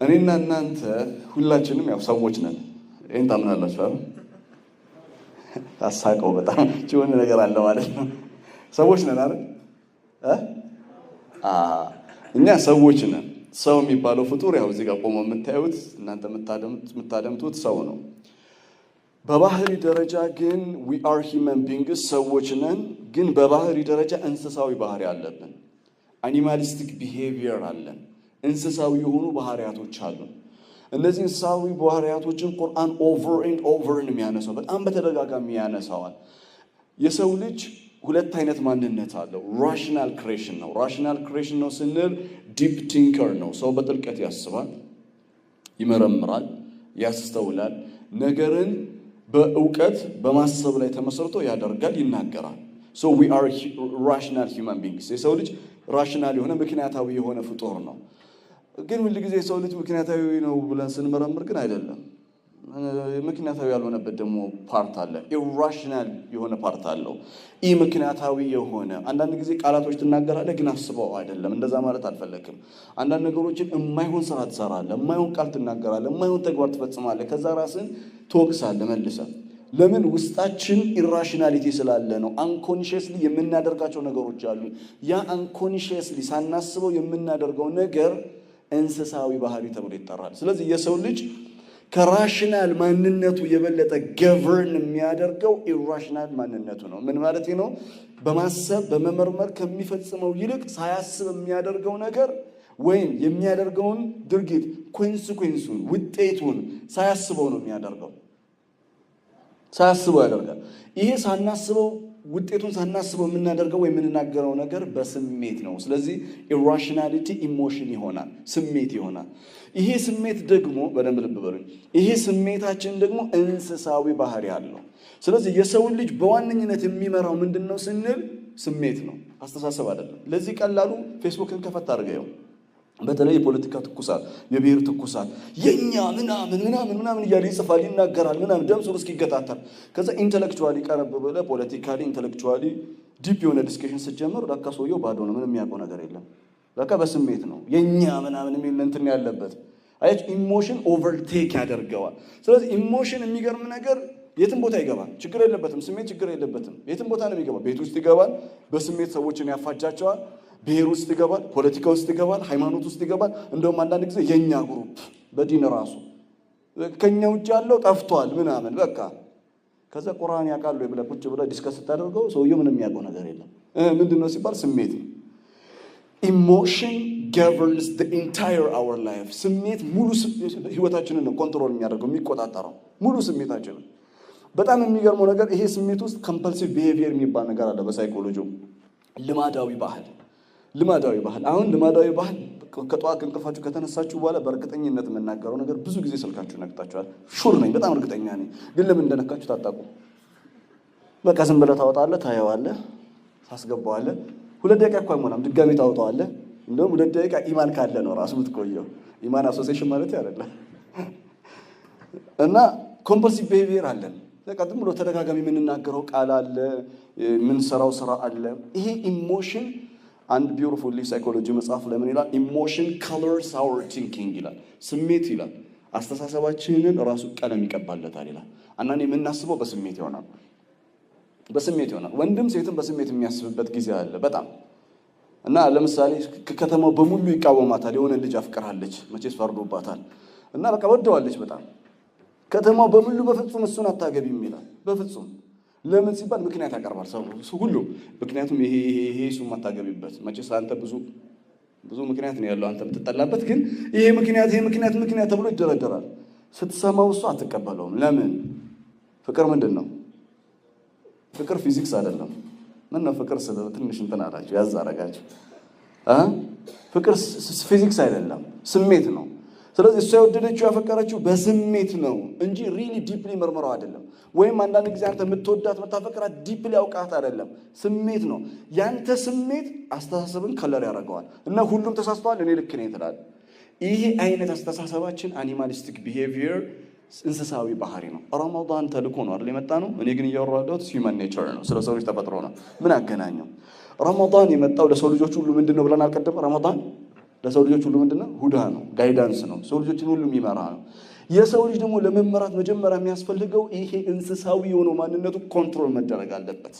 እኔና እናንተ ሁላችንም ያው ሰዎች ነን። ይሄን ታምናላችሁ አይደል? ታሳቀው በጣም ጭወን ነገር አለ ማለት ነው። ሰዎች ነን አይደል? እኛ ሰዎች ነን። ሰው የሚባለው ፍጡር ያው እዚህ ጋር ቆሞ የምታዩት እናንተ የምታደምጡት ሰው ነው። በባህሪ ደረጃ ግን we are human beings ሰዎች ነን። ግን በባህሪ ደረጃ እንስሳዊ ባህሪ አለብን። አኒማሊስቲክ ቢሄቪየር አለን። እንስሳዊ የሆኑ ባህሪያቶች አሉ። እነዚህ እንስሳዊ ባህሪያቶችን ቁርአን ኦቨር ኤንድ ኦቨር የሚያነሳው በጣም በተደጋጋሚ ያነሳዋል። የሰው ልጅ ሁለት አይነት ማንነት አለው። ራሽናል ክሬሽን ነው። ራሽናል ክሬሽን ነው ስንል ዲፕ ቲንከር ነው። ሰው በጥልቀት ያስባል፣ ይመረምራል፣ ያስተውላል። ነገርን በእውቀት በማሰብ ላይ ተመስርቶ ያደርጋል፣ ይናገራል። so we are rational human beings። የሰው ልጅ ራሽናል የሆነ ምክንያታዊ የሆነ ፍጡር ነው። ግን ሁሉ ጊዜ የሰው ልጅ ምክንያታዊ ነው ብለን ስንመረምር ግን አይደለም። ምክንያታዊ ያልሆነበት ደግሞ ፓርት አለ። ኢራሽናል የሆነ ፓርት አለው። ምክንያታዊ የሆነ አንዳንድ ጊዜ ቃላቶች ትናገራለህ ግን አስበው አይደለም። እንደዛ ማለት አልፈለክም። አንዳንድ ነገሮችን የማይሆን ስራ ትሰራለህ፣ የማይሆን ቃል ትናገራለህ፣ የማይሆን ተግባር ትፈጽማለህ። ከዛ ራስን ትወቅሳለህ መልሰህ። ለምን? ውስጣችን ኢራሽናሊቲ ስላለ ነው። አንኮንሺየስሊ የምናደርጋቸው ነገሮች አሉ። ያ አንኮንሺየስሊ ሳናስበው የምናደርገው ነገር እንስሳዊ ባህሪ ተብሎ ይጠራል። ስለዚህ የሰው ልጅ ከራሽናል ማንነቱ የበለጠ ገቨርን የሚያደርገው ኢራሽናል ማንነቱ ነው። ምን ማለት ነው? በማሰብ በመመርመር ከሚፈጽመው ይልቅ ሳያስብ የሚያደርገው ነገር ወይም የሚያደርገውን ድርጊት ኮንሲኩዌንሱን ውጤቱን ሳያስበው ነው የሚያደርገው። ሳያስበው ያደርጋል። ይሄ ሳናስበው ውጤቱን ሳናስበው የምናደርገው ወይ የምንናገረው ነገር በስሜት ነው። ስለዚህ ኢራሽናሊቲ ኢሞሽን ይሆናል፣ ስሜት ይሆናል። ይሄ ስሜት ደግሞ በደንብ ልብ በሉኝ፣ ይሄ ስሜታችን ደግሞ እንስሳዊ ባህሪ አለው። ስለዚህ የሰውን ልጅ በዋነኝነት የሚመራው ምንድነው ስንል ስሜት ነው፣ አስተሳሰብ አይደለም። ለዚህ ቀላሉ ፌስቡክን ከፈት አድርገው በተለይ የፖለቲካ ትኩሳት፣ የብሔር ትኩሳት የኛ ምናምን እያለ ይጽፋል፣ ይናገራል ምናምን ደም ስሩ እስኪገታተር። ከዛ ኢንተሌክቹዋሊ ቀረብ ብለህ ፖለቲካሊ ኢንተሌክቹዋሊ ዲፕ የሆነ ዲስከሽን ስትጀምር ለካ ሰውየው ባዶ ነው፣ ምንም የሚያውቀው ነገር የለም። ለካ በስሜት ነው የኛ ምናምን የሚል እንትን ያለበት። አያችሁ፣ ኢሞሽን ኦቨርቴክ ያደርገዋል። ስለዚህ ኢሞሽን የሚገርም ነገር የትም ቦታ ይገባል፣ ችግር የለበትም። ስሜት ችግር የለበትም፣ የትም ቦታ ነው የሚገባው። ቤት ውስጥ ይገባል፣ በስሜት ሰዎችን ያፋጃቸዋል። ብሔር ውስጥ ይገባል፣ ፖለቲካ ውስጥ ይገባል፣ ሃይማኖት ውስጥ ይገባል። እንደውም አንዳንድ ጊዜ የኛ ግሩፕ በዲን ራሱ ከኛ ውጭ ያለው ጠፍቷል ምናምን በቃ። ከዛ ቁርአን ያውቃሉ ብለህ ቁጭ ብለህ ዲስከስ ስታደርገው ሰውየው ምንም የሚያውቀው ነገር የለም። ምንድነው ሲባል ስሜት ነው። ኢሞሽን governs the entire our life። ስሜት ሙሉ ህይወታችንን ነው ኮንትሮል የሚያደርገው የሚቆጣጠረው ሙሉ ስሜታችንን። በጣም የሚገርመው ነገር ይሄ ስሜት ውስጥ ኮምፐልሲቭ ቢሄቪየር የሚባል ነገር አለ በሳይኮሎጂው። ልማዳዊ ባህል አሁን ልማዳዊ ባህል ከጠዋት እንቅልፋችሁ ከተነሳችሁ በኋላ በእርግጠኝነት የምናገረው ነገር ብዙ ጊዜ ስልካችሁ ነክታችኋል። ሹር ነኝ፣ በጣም እርግጠኛ ነኝ። ግን ለምን እንደነካችሁ ታጣቁ። በቃ ዝም ብለህ ታወጣለህ፣ ታየዋለህ፣ ታስገባዋለህ። 2 ደቂቃ እኮ አይሞላም፣ ድጋሜ ታወጣዋለህ። እንደውም 2 ደቂቃ ኢማን ካለ ነው ራሱ የምትቆየው። ኢማን አሶሲዬሽን ማለት አይደለም። እና ኮምፐልሲቭ ቢሄቪየር አለን። በቃ ዝም ብሎ ተደጋጋሚ የምንናገረው ቃል አለ፣ የምንሰራው ስራ አለ። ይሄ ኢሞሽን አንድ ቢዩቲፉል ሳይኮሎጂ መጽሐፍ ለምን ይላል? ኢሞሽን colors our thinking ይላል። ስሜት ይላል አስተሳሰባችንን ራሱ ቀለም ይቀባለታል ይላል። አንዳንዴ የምናስበው በስሜት ይሆናል። ወንድም ሴትም በስሜት የሚያስብበት ጊዜ አለ በጣም። እና ለምሳሌ ከተማው በሙሉ ይቃወማታል። የሆነ ልጅ አፍቅራለች፣ መቼስ ፈርዶባታል እና በቃ ወደዋለች በጣም። ከተማው በሙሉ በፍጹም እሱን አታገቢም ይላል። በፍጹም ለምን ሲባል ምክንያት ያቀርባል ሰው ሁሉ። ምክንያቱም ይሄ እሱን ማታገቢበት መቼስ አንተ ብዙ ምክንያት ነው ያለው አንተ የምትጠላበት፣ ግን ይሄ ምክንያት ተብሎ ይደረደራል። ስትሰማው እሱ አትቀበለውም። ለምን? ፍቅር ምንድን ነው? ፍቅር ፊዚክስ አይደለም። ምን ነው ፍቅር ስለ ትንሽ እንትን አላችሁ ያዝ አረጋችሁ። ፍቅር ፊዚክስ አይደለም፣ ስሜት ነው። ስለዚህ እሷ የወደደችው ያፈቀረችው በስሜት ነው እንጂ ሪሊ ዲፕሊ መርመረው አይደለም። ወይም አንዳንድ ጊዜ አንተ የምትወዳት የምታፈቅራት ዲፕሊ አውቃት አይደለም፣ ስሜት ነው። ያንተ ስሜት አስተሳሰብን ከለር ያደርገዋል እና ሁሉም ተሳስተዋል እኔ ልክ ነኝ ትላለህ። ይሄ አይነት አስተሳሰባችን አኒማሊስቲክ ቢሄቪየር እንስሳዊ ባህሪ ነው። ረመዳን ተልኮ ነው አይደል የመጣ ነው። እኔ ግን እያወራሁት ሂውማን ኔቸር ነው፣ ስለ ሰው ልጅ ተፈጥሮ ነው። ምን አገናኘው? ረመዳን የመጣው ለሰው ልጆች ሁሉ ምንድነው ብለን አልቀደም? ረመዳን ለሰው ልጆች ሁሉ ምንድነው ሁዳ ነው ጋይዳንስ ነው ሰው ልጆችን ሁሉ የሚመራ ነው የሰው ልጅ ደግሞ ለመመራት መጀመሪያ የሚያስፈልገው ይሄ እንስሳዊ የሆነው ማንነቱ ኮንትሮል መደረግ አለበት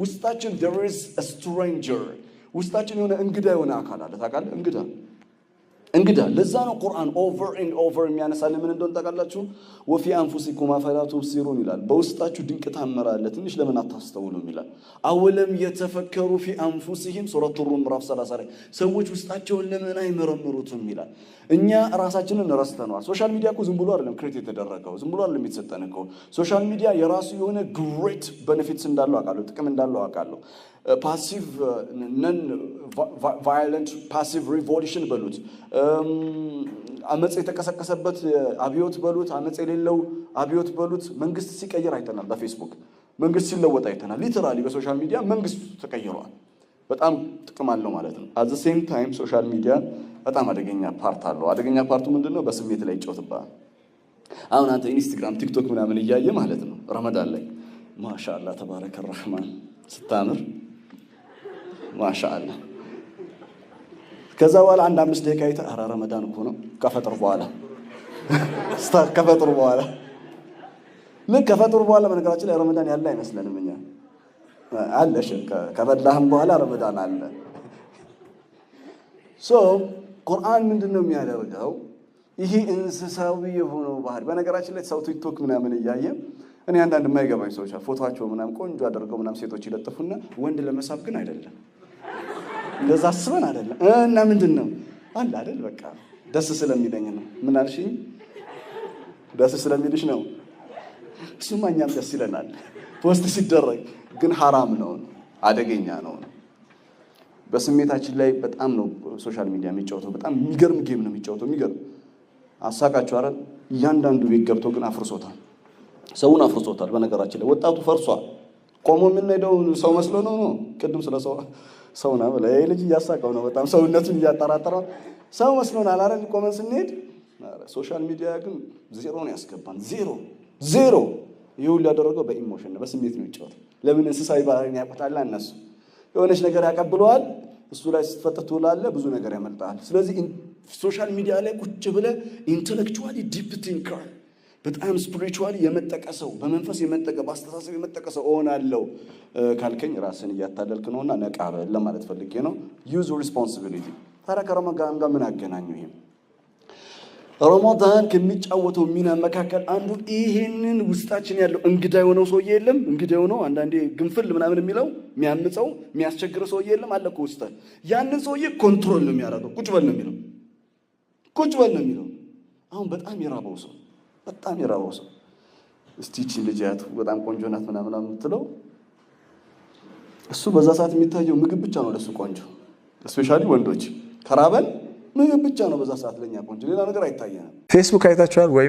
ውስጣችን there is a stranger ውስጣችን የሆነ እንግዳ የሆነ አካል አለ ታውቃለህ እንግዳ ለዛ ነው ቁርአን ኦቨር ኤንድ ኦቨር የሚያነሳልን ምን እንደሆነ ታውቃላችሁ ወፊ አንፉሲኩም አፈላ ትብሲሩን ይላል በውስጣችሁ ድንቅ ታምር አለ ትንሽ ለምን አታስተውሉም ይላል አወለም የተፈከሩ ፊ አንፉሲሂም ሱረቱ ሩም ምዕራፍ 30 ላይ ሰዎች ውስጣቸውን ለምን አይመረምሩትም ይላል እኛ ራሳችንን ረስተናል ሶሻል ሚዲያ እኮ ዝም ብሎ አይደለም ክሬት የተደረገው ዝም ብሎ አይደለም የተሰጠን እኮ ሶሻል ሚዲያ የራሱ የሆነ ግሬት ቤኔፊትስ እንዳለው አውቃለሁ ጥቅም እንዳለው አውቃለሁ ፓሲቭ ነን ቫዮለንት ፓሲቭ ሪቮሉሽን በሉት አመጽ የተቀሰቀሰበት አብዮት በሉት አመጽ የሌለው አብዮት በሉት መንግስት ሲቀየር አይተናል በፌስቡክ መንግስት ሲለወጥ አይተናል ሊተራሊ በሶሻል ሚዲያ መንግስት ተቀይሯል በጣም ጥቅም አለው ማለት ነው at the same time ሶሻል ሚዲያ በጣም አደገኛ ፓርት አለው አደገኛ ፓርቱ ምንድነው በስሜት ላይ ይጫወትባል አሁን አንተ ኢንስታግራም ቲክቶክ ምናምን እያየ ማለት ነው ረመዳን ላይ ማሻአላህ ተባረከ الرحمن ስታምር ማሻአላህ ከዛ በኋላ አንድ 5 ደቂቃ አይተ አራ ረመዳን እኮ ነው ከፈጥር በኋላ ስታር ከፈጥር በኋላ ለካ ከፈጥር በኋላ በነገራችን ላይ ረመዳን ያለ አይመስለንም እኛ አለሽ ከበላህም በኋላ ረመዳን አለ ሶ ቁርአን ምንድነው የሚያደርገው ይሄ እንስሳዊ የሆነው ባህል በነገራችን ላይ ሰው ቲክቶክ ምናምን እያየ እኔ አንዳንድ የማይገባኝ ሰዎች ፎቶአቸው ምናምን ቆንጆ አድርገው ምናምን ሴቶች ይለጥፉና ወንድ ለመሳብ ግን አይደለም እንደዛ አስበን አይደለም እና ምንድነው አለ አይደል በቃ ደስ ስለሚለኝ ነው ምን አልሽኝ ደስ ስለሚልሽ ነው እሱማ እኛም ደስ ይለናል ፖስት ሲደረግ ግን ሐራም ነው አደገኛ ነው በስሜታችን ላይ በጣም ነው ሶሻል ሚዲያ የሚጫወተው በጣም የሚገርም ጌም ነው የሚጫወተው የሚገርም አሳቃቸው አይደል እያንዳንዱ ቤት ገብቶ ግን አፍርሶታል ሰውን አፍርሶታል በነገራችን ላይ ወጣቱ ፈርሷል ቆሞ ምን ሄደው ሰው መስሎ ነው ቅድም ስለ ሰው ነው በላይ ልጅ እያሳቀው ነው በጣም ሰውነቱን እያጠራጠረ ሰው መስሎናል አይደል ቆመን ስንሄድ ሶሻል ሚዲያ ግን ዜሮ ነው ያስገባን ዜሮ ይሁን ያደረገው በኢሞሽን በስሜት ነው ይጫወት ለምን እንስሳዊ ባህሪን ያቆጣላ እነሱ የሆነች ነገር ያቀብለዋል እሱ ላይ ስትፈተቱላለ ብዙ ነገር ያመልጣል ስለዚህ ሶሻል ሚዲያ ላይ ቁጭ ብለ ኢንተሌክቹዋሊ ዲፕ ቲንከር በጣም ስፒሪቹዋሊ የመጠቀሰው በመንፈስ የመጠቀው በአስተሳሰብ የመጠቀሰው ሆናለው ካልከኝ ራስን እያታለልክ ነውና ነቃበል ለማለት ፈልጌ ነው ዩዝ ሪስፖንሲቢሊቲ ታዲያ ከረመዳን ጋር ምን አገናኘው ይሄ ረመዳን ከሚጫወተው ሚና መካከል አንዱ ይሄንን ውስጣችን ያለው እንግዳ የሆነው ሰው የለም እንግዳ የሆነው አንዳንዴ ግንፍል ምናምን የሚለው የሚያምፀው የሚያስቸግረው ሰው የለም አለ እኮ ውስጥ ያንን ሰውዬ ኮንትሮል ነው የሚያደርገው ቁጭ በል ነው የሚለው አሁን በጣም የራበው ሰው እስቲ እቺ ልጅያት በጣም ቆንጆ ናት ምናምን የምትለው እሱ በዛ ሰዓት የሚታየው ምግብ ብቻ ነው ለሱ ቆንጆ ስፔሻሊ ወንዶች ከራበን ምግብ ብቻ ነው በዛ ሰዓት ለኛ ቆንጆ ሌላ ነገር አይታየንም ፌስቡክ አይታችኋል ወይ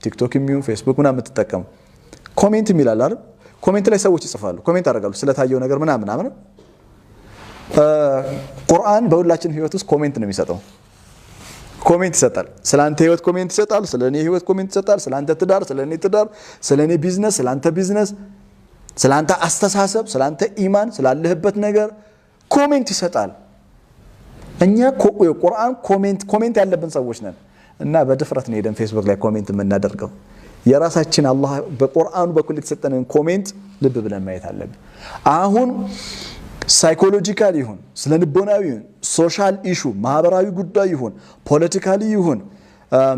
ቲክቶክ የሚሆን ፌስቡክ ምናምን የምትጠቀሙ ኮሜንት የሚላል አይደል ኮሜንት ላይ ሰዎች ይጽፋሉ ኮሜንት ያደርጋሉ ስለታየው ነገር ምናምን ቁርአን በሁላችን ህይወት ውስጥ ኮሜንት ነው የሚሰጠው ኮሜንት ይሰጣል ስላንተ ህይወት ኮሜንት ይሰጣል ስለኔ ህይወት ኮሜንት ይሰጣል ስላንተ ትዳር ስለኔ ትዳር ስለኔ ቢዝነስ ስላንተ ቢዝነስ ስላንተ አስተሳሰብ ስላንተ ኢማን ስላለህበት ነገር ኮሜንት ይሰጣል እኛ ቁርአን ኮሜንት ያለብን ሰዎች ነን እና በድፍረት ነው ሄደን ፌስቡክ ላይ ኮሜንት የምናደርገው የራሳችን አላህ በቁርአኑ በኩል የተሰጠንን ኮሜንት ልብ ብለን ማየት አለብን አሁን ሳይኮሎጂካሊ ይሁን ስለንቦናዊ ይሁን ሶሻል ኢሹ ማህበራዊ ጉዳይ ይሁን ፖለቲካሊ ይሁን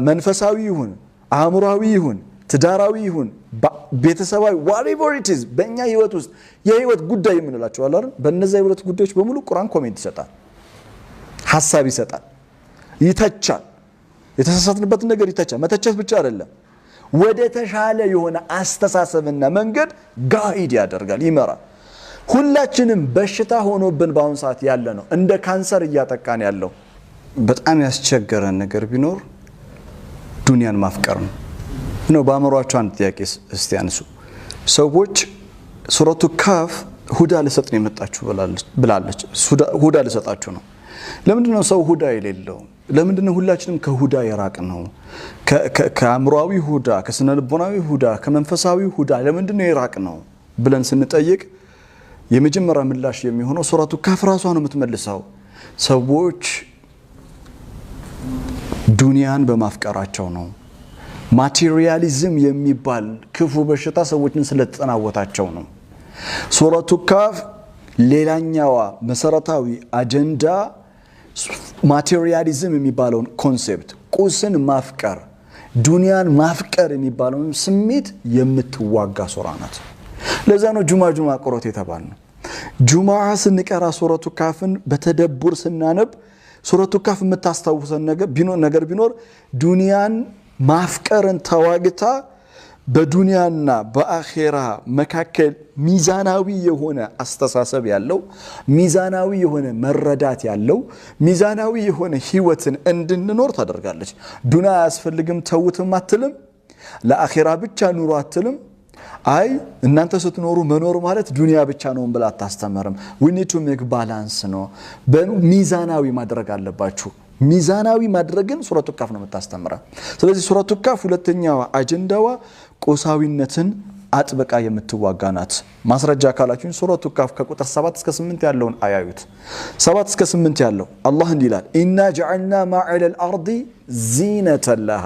መንፈሳዊ ይሁን አእምሮአዊ ይሁን ትዳራዊ ይሁን ቤተሰባዊ whatever it is በእኛ ህይወት ውስጥ የህይወት ጉዳይ የምንላቸው አለ አይደል በእነዚህ ህይወት ጉዳዮች በሙሉ ቁርአን ኮሜንት ይሰጣል ሐሳብ ይሰጣል ይተቻል የተሳሳትንበት ነገር ይተቻል መተቸት ብቻ አይደለም ወደ ተሻለ የሆነ አስተሳሰብና መንገድ ጋይድ ያደርጋል ይመራል ሁላችንም በሽታ ሆኖብን ባሁን ሰዓት ያለ ነው እንደ ካንሰር እያጠቃን ያለው በጣም ያስቸገረን ነገር ቢኖር ዱንያን ማፍቀር ነው በአእምሮአቸው አንድ ጥያቄ እስቲ አንሱ ሰዎች ሱረቱ ካፍ ሁዳ ለሰጥ ነው የመጣችሁ ብላለች ሁዳ ለሰጣችሁ ነው ለምንድነው ሰው ሁዳ የሌለው ለምንድነው ሁላችንም ከሁዳ የራቅ ነው ከአእምሮአዊ ሁዳ ከስነልቦናዊ ሁዳ ከመንፈሳዊ ሁዳ ለምንድነው የራቅ ነው ብለን ስንጠይቅ የመጀመሪያ ምላሽ የሚሆነው ሱረቱ ካፍ ራሷ ነው የምትመልሰው ሰዎች ዱንያን በማፍቀራቸው ነው። ማቴሪያሊዝም የሚባል ክፉ በሽታ ሰዎችን ስለተጠናወታቸው ነው። ሱረቱ ካፍ ሌላኛዋ መሰረታዊ አጀንዳ ማቴሪያሊዝም የሚባለውን ኮንሴፕት ቁስን ማፍቀር ዱንያን ማፍቀር የሚባለውን ስሜት የምትዋጋ ሱራ ናት። ለዛ ነው ጁማ ቁሮት የተባልነው። ጁማ ስንቀራ ሱረቱ ካፍን በተደቡር ስናነብ ሱረቱ ካፍ የምታስታውሰን ነገር ቢኖር ዱንያን ማፍቀርን ተዋግታ በዱንያና በአኼራ መካከል ሚዛናዊ የሆነ አስተሳሰብ ያለው ሚዛናዊ የሆነ መረዳት ያለው ሚዛናዊ የሆነ ህይወትን እንድንኖር ታደርጋለች። ዱንያ አያስፈልግም ተውትም አትልም፣ ለአኼራ ብቻ ኑሩ አትልም። አይ እናንተ ስትኖሩ መኖር ማለት ዱንያ ብቻ ነው ብላ አታስተምርም። we need to make balance ነው። በሚዛናዊ ማድረግ አለባችሁ። ሚዛናዊ ማድረግን ሱረቱ ካፍ ነው የምታስተምረው። ስለዚህ ሱረቱ ካፍ ሁለተኛዋ አጀንዳዋ ቁሳዊነትን አጥብቃ የምትዋጋ ናት። ማስረጃ ካላችሁን ሱረቱ ካፍ ከቁጥር 7 እስከ 8 ያለውን አያዩት። 7 እስከ 8 ያለው አላህ እንዲህ ይላል ኢና ጀዐልና ማ ዐለል አርዲ ዚነተን ለሃ